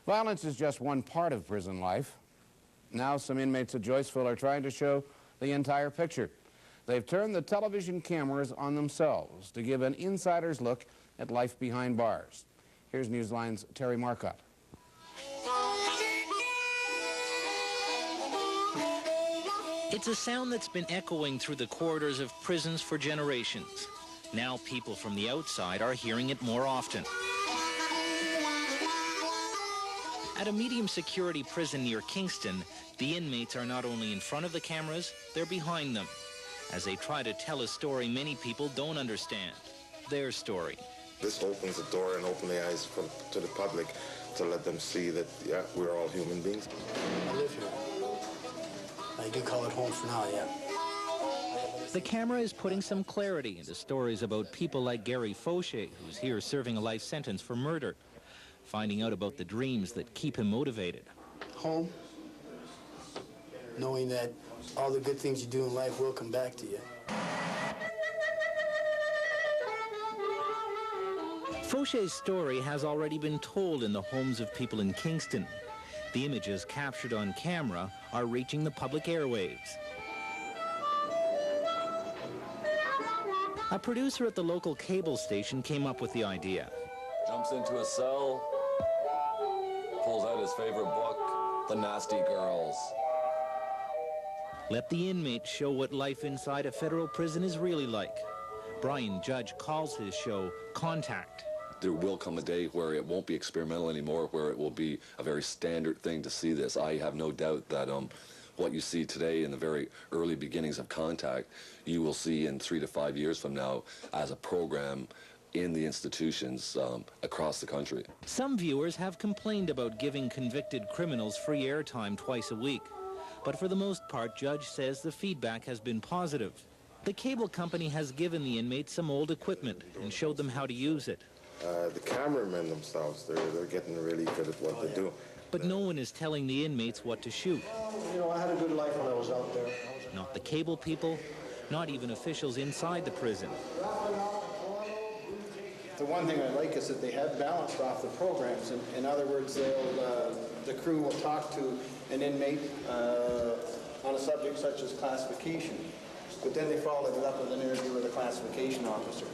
Violence is just one part of prison life. Now some inmates at Joyceville are trying to show the entire picture. They've turned the television cameras on themselves to give an insider's look at life behind bars. Here's Newsline's Terry Marcotte. It's a sound that's been echoing through the corridors of prisons for generations. Now people from the outside are hearing it more often. At a medium security prison near Kingston, the inmates are not only in front of the cameras, they're behind them, as they try to tell a story many people don't understand, their story. This opens the door and opens the eyes to the public to let them see that, yeah, we're all human beings. I live here. I do call it home for now, yeah. The camera is putting some clarity into stories about people like Gary Fauché, who's here serving a life sentence for murder, finding out about the dreams that keep him motivated. Home, knowing that all the good things you do in life will come back to you. Fauché's story has already been told in the homes of people in Kingston. The images captured on camera are reaching the public airwaves. A producer at the local cable station came up with the idea. Jumps into a cell, pulls out his favorite book, The Nasty Girls. Let the inmates show what life inside a federal prison is really like. Brian Judge calls his show Contact. There will come a day where it won't be experimental anymore, where it will be a very standard thing to see this. I have no doubt that what you see today in the very early beginnings of Contact, you will see in 3 to 5 years from now as a program in the institutions across the country. Some viewers have complained about giving convicted criminals free airtime twice a week. But for the most part, Judge says the feedback has been positive. The cable company has given the inmates some old equipment and showed them how to use it. The cameramen themselves, they're getting really good at what they do. But no one is telling the inmates what to shoot. You know, I had a good life when I was out there. Not the cable people, not even officials inside the prison. The one thing I like is that they have balanced off the programs. In other words, the crew will talk to an inmate on a subject such as classification, but then they follow it up with an interview with a classification officer.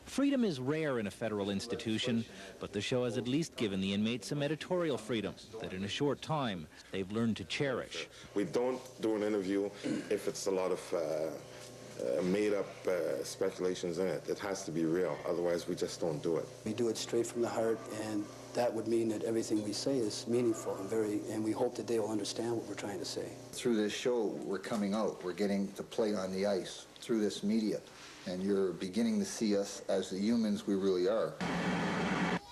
Freedom is rare in a federal institution, but the show has at least given the inmates some editorial freedom that in a short time they've learned to cherish. We don't do an interview if it's a lot of made-up speculations in it. It has to be real, otherwise we just don't do it. We do it straight from the heart, and that would mean that everything we say is meaningful and we hope that they will understand what we're trying to say. Through this show, we're coming out. We're getting to play on the ice through this media, and you're beginning to see us as the humans we really are.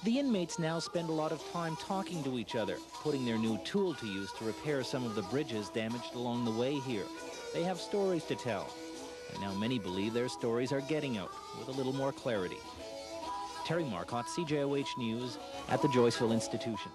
The inmates now spend a lot of time talking to each other, putting their new tool to use to repair some of the bridges damaged along the way here. They have stories to tell, and now many believe their stories are getting out with a little more clarity. Terry Marcotte, CJOH News, at the Joyceville Institution.